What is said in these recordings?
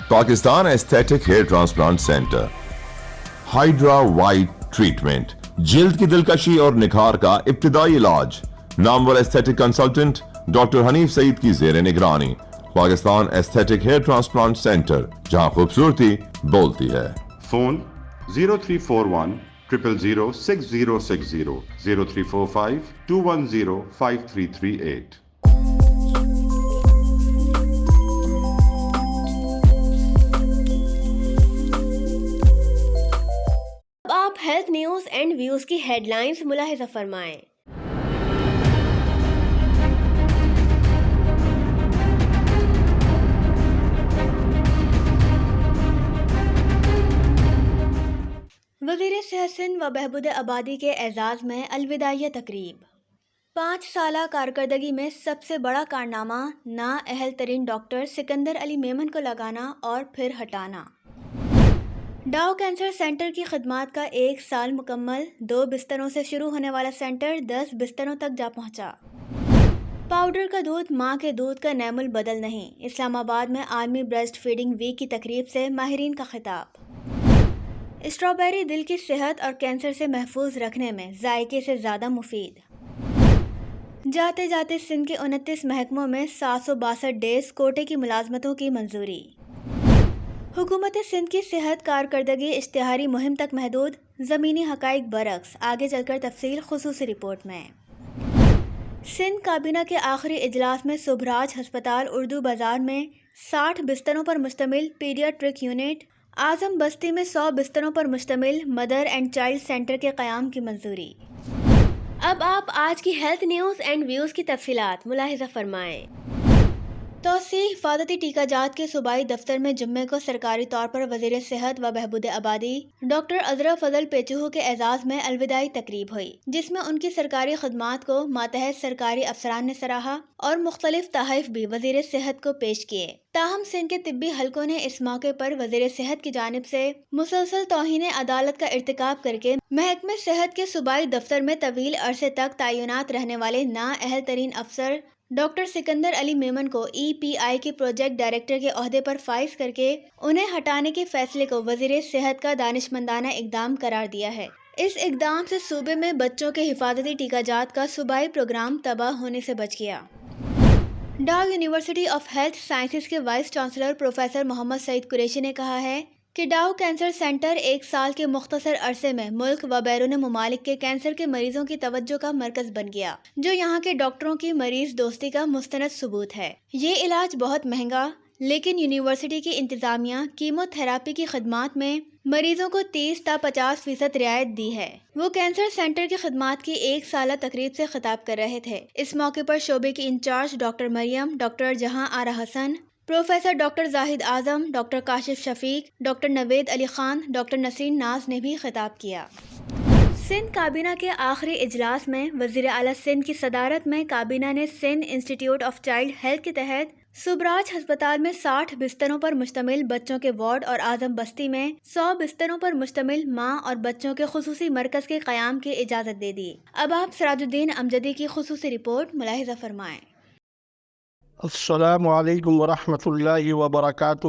Pakistan aesthetic hair transplant centre, hydra white treatment, جلد کی دلکشی اور نکھار کا ابتدائی علاج، نامور aesthetic consultant doctor Hanif Saeed کی زیر نگرانی۔ Pakistan aesthetic hair transplant centre, جہاں خوبصورتی بولتی ہے۔ فون 0341 000 6060 0345 210 5338۔ اب آپ ہیلتھ نیوز اینڈ ویوز کی ہیڈ لائنز ملاحظہ فرمائیں۔ وزیر صحت سندھ و بہبود آبادی کے اعزاز میں الوداعیہ تقریب۔ 5 سالہ کارکردگی میں سب سے بڑا کارنامہ نااہل ترین ڈاکٹر سکندر علی میمن کو لگانا اور پھر ہٹانا۔ ڈاؤ کینسر سینٹر کی خدمات کا 1 سال مکمل، 2 بستروں سے شروع ہونے والا سینٹر 10 بستروں تک جا پہنچا۔ پاؤڈر کا دودھ ماں کے دودھ کا نعم البدل نہیں، اسلام آباد میں عالمی بریسٹ فیڈنگ ویک کی تقریب سے ماہرین کا خطاب۔ اسٹرابیری دل کی صحت اور کینسر سے محفوظ رکھنے میں ذائقے سے زیادہ مفید۔ جاتے جاتے سندھ کے 29 محکموں میں 762 ڈیز کوٹے کی ملازمتوں کی منظوری۔ حکومت سندھ کی صحت کارکردگی اشتہاری مہم تک محدود، زمینی حقائق برعکس، آگے چل کر تفصیل خصوصی رپورٹ میں۔ سندھ کابینہ کے آخری اجلاس میں سبھراج ہسپتال اردو بازار میں 60 بستروں پر مشتمل پیڈیاٹرک یونٹ، اعظم بستی میں 100 بستروں پر مشتمل مدر اینڈ چائلڈ سینٹر کے قیام کی منظوری۔ اب آپ آج کی ہیلتھ نیوز اینڈ ویوز کی تفصیلات ملاحظہ فرمائیں۔ توسیع حفاظتی ٹیکہ جات کے صوبائی دفتر میں جمعے کو سرکاری طور پر وزیر صحت و بہبود آبادی ڈاکٹر عذرا فضل پیچوہو کے اعزاز میں الوداعی تقریب ہوئی، جس میں ان کی سرکاری خدمات کو ماتحت سرکاری افسران نے سراہا اور مختلف تحائف بھی وزیر صحت کو پیش کیے۔ تاہم سندھ کے طبی حلقوں نے اس موقع پر وزیر صحت کی جانب سے مسلسل توہین عدالت کا ارتکاب کر کے محکمہ صحت کے صوبائی دفتر میں طویل عرصے تک تعینات رہنے والے نااہل ترین افسر ڈاکٹر سکندر علی میمن کو EPI کے پروجیکٹ ڈائریکٹر کے عہدے پر فائز کر کے انہیں ہٹانے کے فیصلے کو وزیر صحت کا دانشمندانہ اقدام قرار دیا ہے۔ اس اقدام سے صوبے میں بچوں کے حفاظتی ٹیکہ جات کا صوبائی پروگرام تباہ ہونے سے بچ گیا۔ ڈاؤ یونیورسٹی آف ہیلتھ سائنسز کے وائس چانسلر پروفیسر محمد سعید قریشی نے کہا ہے کہ ڈاؤ کینسر سینٹر 1 سال کے مختصر عرصے میں ملک و بیرون ممالک کے کینسر کے مریضوں کی توجہ کا مرکز بن گیا، جو یہاں کے ڈاکٹروں کی مریض دوستی کا مستند ثبوت ہے۔ یہ علاج بہت مہنگا، لیکن یونیورسٹی کی انتظامیہ کیمو تھراپی کی خدمات میں مریضوں کو 30 تا 50% رعایت دی ہے۔ وہ کینسر سینٹر کی خدمات کی 1 سالہ تقریب سے خطاب کر رہے تھے۔ اس موقع پر شعبے کی انچارج ڈاکٹر مریم، ڈاکٹر جہاں آرا حسن، پروفیسر ڈاکٹر زاہد اعظم، ڈاکٹر کاشف شفیق، ڈاکٹر نوید علی خان، ڈاکٹر نسرین ناز نے بھی خطاب کیا۔ سندھ کابینہ کے آخری اجلاس میں وزیر اعلیٰ سندھ کی صدارت میں کابینہ نے Sindh institute of child health کے تحت سبراج ہسپتال میں 60 بستروں پر مشتمل بچوں کے وارڈ اور اعظم بستی میں 100 بستروں پر مشتمل ماں اور بچوں کے خصوصی مرکز کے قیام کی اجازت دے دی۔ اب آپ سراج الدین امجدی کی خصوصی رپورٹ ملاحظہ فرمائیں۔ السلام علیکم ورحمۃ اللہ وبرکاتہ۔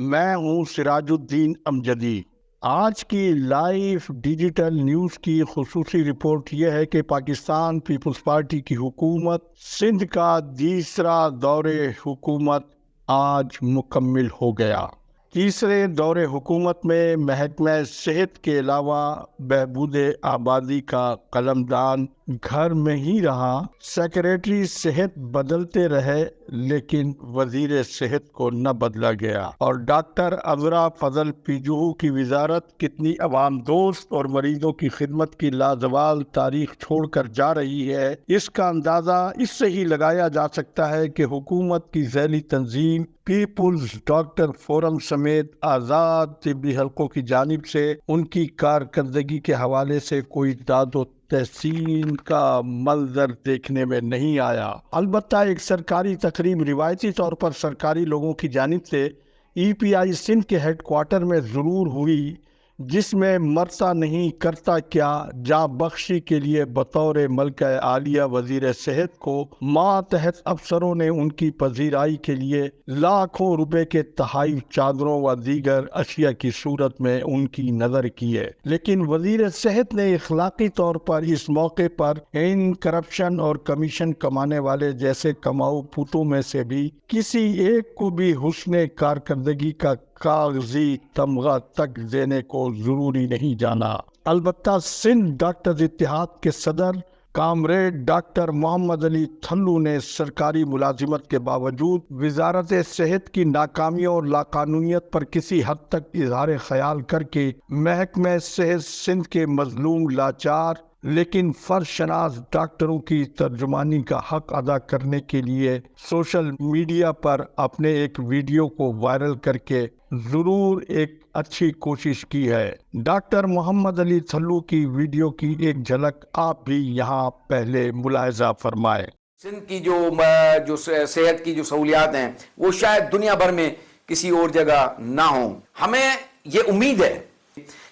میں ہوں سراج الدین امجدی۔ آج کی لائیو ڈیجیٹل نیوز کی خصوصی رپورٹ یہ ہے کہ پاکستان پیپلز پارٹی کی حکومت سندھ کا 2سرا دور حکومت آج مکمل ہو گیا۔ تیسرے دور حکومت میں محکمہ صحت کے علاوہ بہبود آبادی کا قلمدان گھر میں ہی رہا۔ سیکریٹری صحت بدلتے رہے لیکن وزیر صحت کو نہ بدلا گیا، اور ڈاکٹر عذرا فضل پیجوہو کی وزارت کتنی عوام دوست اور مریضوں کی خدمت کی لازوال تاریخ چھوڑ کر جا رہی ہے، اس کا اندازہ اس سے ہی لگایا جا سکتا ہے کہ حکومت کی ذیلی تنظیم پیپلز ڈاکٹر فورم سمیت آزاد طبی حلقوں کی جانب سے ان کی کارکردگی کے حوالے سے کوئی داد و تحسین کا منظر دیکھنے میں نہیں آیا۔ البتہ ایک سرکاری تقریب روایتی طور پر سرکاری لوگوں کی جانب سے EPI سندھ کے ہیڈ کوارٹر میں ضرور ہوئی، جس میں مرتا نہیں کرتا کیا جاں بخشی کے لیے بطور ملکہ عالیہ وزیر صحت کو ماتحت افسروں نے ان کی پذیرائی کے لیے لاکھوں روپے کے تحائف چادروں و دیگر اشیاء کی صورت میں ان کی نظر کی ہے، لیکن وزیر صحت نے اخلاقی طور پر اس موقع پر ان کرپشن اور کمیشن کمانے والے جیسے کماؤ پوتوں میں سے بھی کسی ایک کو بھی حسن کارکردگی کا کاغذی تمغہ تک دینے کو ضروری نہیں جانا۔ البتہ سندھ ڈاکٹرز اتحاد کے صدر کامریڈ ڈاکٹر محمد علی تھلو نے سرکاری ملازمت کے باوجود وزارت صحت کی ناکامیوں اور لاقانونیت پر کسی حد تک اظہار خیال کر کے محکمہ صحت سندھ کے مظلوم لاچار لیکن فرض شناس ڈاکٹروں کی ترجمانی کا حق ادا کرنے کے لیے سوشل میڈیا پر اپنے ایک ویڈیو کو وائرل کر کے ضرور ایک اچھی کوشش کی ہے۔ ڈاکٹر محمد علی تھلو کی ویڈیو کی ایک جھلک آپ بھی یہاں پہلے ملاحظہ فرمائے۔ سندھ کی جو صحت کی جو سہولیات ہیں وہ شاید دنیا بھر میں کسی اور جگہ نہ ہوں۔ ہمیں یہ امید ہے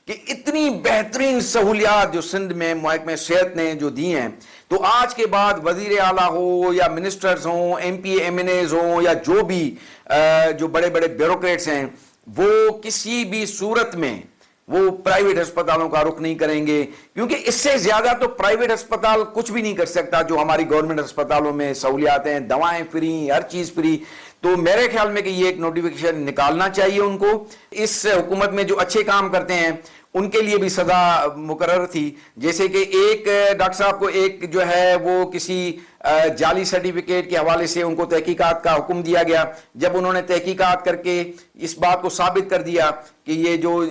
کہ اتنی بہترین سہولیات جو سندھ میں محکمہ صحت نے جو دی ہیں، تو آج کے بعد وزیر اعلیٰ ہو یا منسٹرز ہوں، M P MNAs ہوں یا جو بھی جو بڑے بڑے بیوروکریٹس ہیں، وہ کسی بھی صورت میں وہ پرائیویٹ ہسپتالوں کا رخ نہیں کریں گے، کیونکہ اس سے زیادہ تو پرائیویٹ ہسپتال کچھ بھی نہیں کر سکتا جو ہماری گورنمنٹ ہسپتالوں میں سہولیات ہیں، دوائیں فری، ہر چیز فری۔ تو میرے خیال میں کہ یہ ایک نوٹیفیکیشن نکالنا چاہیے ان کو۔ اس حکومت میں جو اچھے کام کرتے ہیں ان کے لیے بھی سزا مقرر تھی، جیسے کہ ایک ڈاکٹر صاحب کو ایک جو ہے وہ کسی جعلی سرٹیفکیٹ کے حوالے سے ان کو تحقیقات کا حکم دیا گیا۔ جب انہوں نے تحقیقات کر کے اس بات کو ثابت کر دیا کہ یہ جو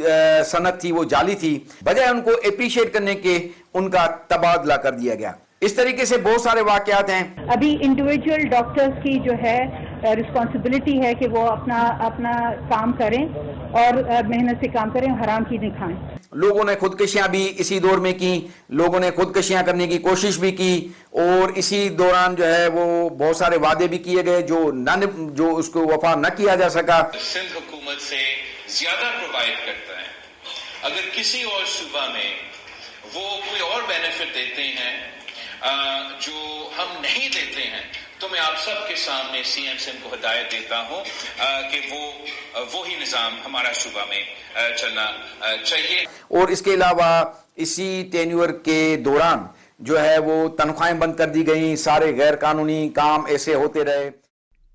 سند تھی وہ جعلی تھی، بجائے ان کو اپریشیٹ کرنے کے ان کا تبادلہ کر دیا گیا۔ اس طریقے سے بہت سارے واقعات ہیں۔ ابھی انڈیویجول ڈاکٹرز کی جو ہے رسپانسبلٹی ہے کہ وہ اپنا کام کریں اور محنت سے کام کریں، حرام کی نہیں کھائیں۔ لوگوں نے خودکشیاں بھی اسی دور میں کی، لوگوں نے خودکشیاں کرنے کی کوشش بھی کی، اور اسی دوران جو ہے وہ بہت سارے وعدے بھی کیے گئے جو اس کو وفا نہ کیا جا سکا۔ سندھ حکومت سے زیادہ پرووائڈ کرتا ہے۔ اگر کسی اور صوبہ میں وہ کوئی اور بینیفٹ دیتے ہیں جو ہم نہیں دیتے ہیں، تو میں آپ سب کے سامنے سی ایم سندھ کو ہدایت دیتا ہوں کہ وہی نظام ہمارا صوبہ میں چلنا چاہیے۔ اور اس کے علاوہ اسی ٹینیور کے دوران جو ہے وہ تنخواہیں بند کر دی گئیں، سارے غیر قانونی کام ایسے ہوتے رہے۔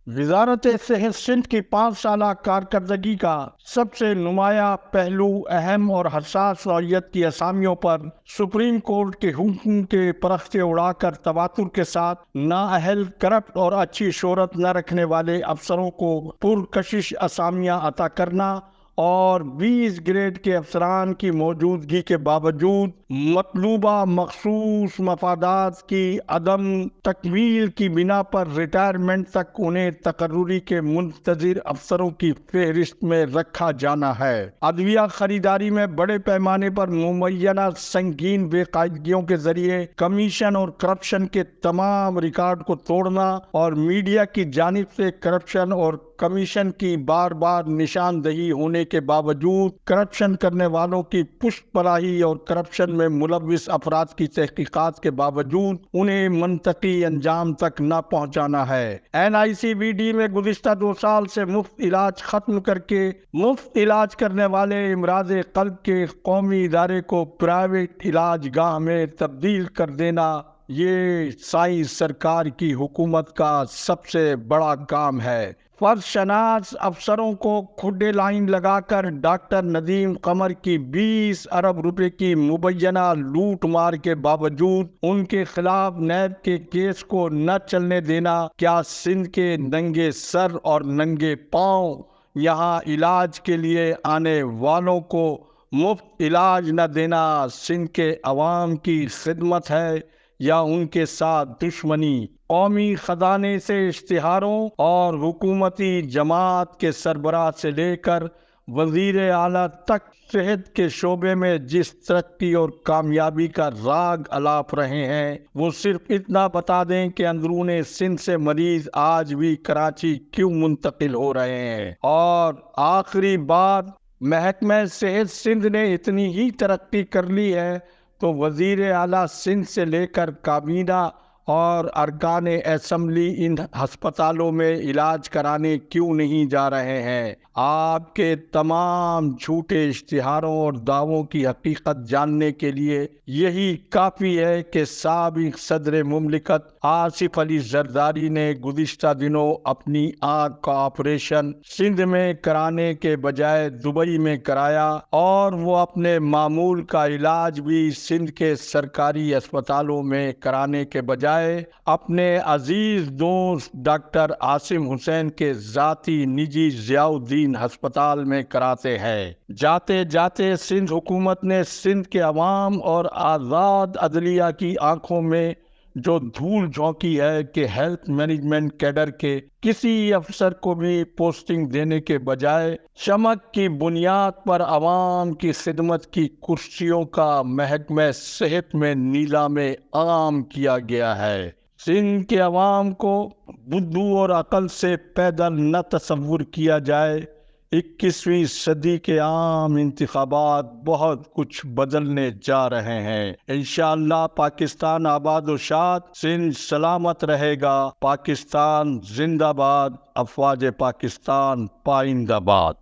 وزارت صحت سندھ کی 5 سالہ کارکردگی کا سب سے نمایاں پہلو اہم اور حساس نوعیت کی اسامیوں پر سپریم کورٹ کے حکم کے پرختے اڑا کر تواتر کے ساتھ نااہل، کرپٹ اور اچھی شہرت نہ رکھنے والے افسروں کو پرکشش اسامیاں عطا کرنا، اور 20 گریڈ کے افسران کی موجودگی کے باوجود مطلوبہ مخصوص مفادات کی عدم تکمیل کی بنا پر ریٹائرمنٹ تک انہیں تقرری کے منتظر افسروں کی فہرست میں رکھا جانا ہے۔ ادویہ خریداری میں بڑے پیمانے پر مبینہ سنگین بے قاعدگیوں کے ذریعے کمیشن اور کرپشن کے تمام ریکارڈ کو توڑنا، اور میڈیا کی جانب سے کرپشن اور کمیشن کی بار بار نشاندہی ہونے کے باوجود کرپشن کرنے والوں کی پشت پناہی اور کرپشن میں ملوث افراد کی تحقیقات کے باوجود انہیں منطقی انجام تک نہ پہنچانا ہے۔ NICVD میں گزشتہ 2 سال سے مفت علاج ختم کر کے مفت علاج کرنے والے امراض قلب کے قومی ادارے کو پرائیویٹ علاج گاہ میں تبدیل کر دینا، یہ سائنس سرکار کی حکومت کا سب سے بڑا کام ہے۔ فرض شناس افسروں کو کھڈے لائن لگا کر ڈاکٹر ندیم قمر کی 20 ارب روپے کی مبینہ لوٹ مار کے باوجود ان کے خلاف نیب کے کیس کو نہ چلنے دینا، کیا سندھ کے ننگے سر اور ننگے پاؤں یہاں علاج کے لیے آنے والوں کو مفت علاج نہ دینا سندھ کے عوام کی خدمت ہے یا ان کے ساتھ دشمنی؟ قومی خزانے سے اشتہاروں اور حکومتی جماعت کے سربراہ سے لے کر وزیر اعلیٰ تک صحت کے شعبے میں جس ترقی اور کامیابی کا راگ الاپ رہے ہیں، وہ صرف اتنا بتا دیں کہ اندرون سندھ سے مریض آج بھی کراچی کیوں منتقل ہو رہے ہیں۔ اور آخری بات، محکمہ صحت سندھ نے اتنی ہی ترقی کر لی ہے تو وزیر اعلیٰ سندھ سے لے کر کابینہ اور ارکان اسمبلی ان ہسپتالوں میں علاج کرانے کیوں نہیں جا رہے ہیں؟ آپ کے تمام جھوٹے اشتہاروں اور دعووں کی حقیقت جاننے کے لیے یہی کافی ہے کہ سابق صدر مملکت آصف علی زرداری نے گزشتہ دنوں اپنی آنکھ کا آپریشن سندھ میں کرانے کے بجائے دبئی میں کرایا، اور وہ اپنے معمول کا علاج بھی سندھ کے سرکاری اسپتالوں میں کرانے کے بجائے اپنے عزیز دوست ڈاکٹر عاصم حسین کے ذاتی نجی ضیاء الدین ہسپتال میں کراتے ہیں۔ جاتے جاتے سندھ حکومت نے سندھ کے عوام اور آزاد عدلیہ کی آنکھوں میں جو دھول جھونکی ہے کہ ہیلتھ مینجمنٹ کیڈر کے کسی افسر کو بھی پوسٹنگ دینے کے بجائے چمک کی بنیاد پر عوام کی خدمت کی کرسیوں کا محکمہ صحت میں نیلام عام کیا گیا ہے۔ سندھ کے عوام کو بدھو اور عقل سے پیدل نہ تصور کیا جائے۔ 21ویں صدی کے عام انتخابات بہت کچھ بدلنے جا رہے ہیں۔ انشاءاللہ پاکستان آباد و شاد، سندھ سلامت رہے گا۔ پاکستان زندہ باد، افواج پاکستان پائندہ باد۔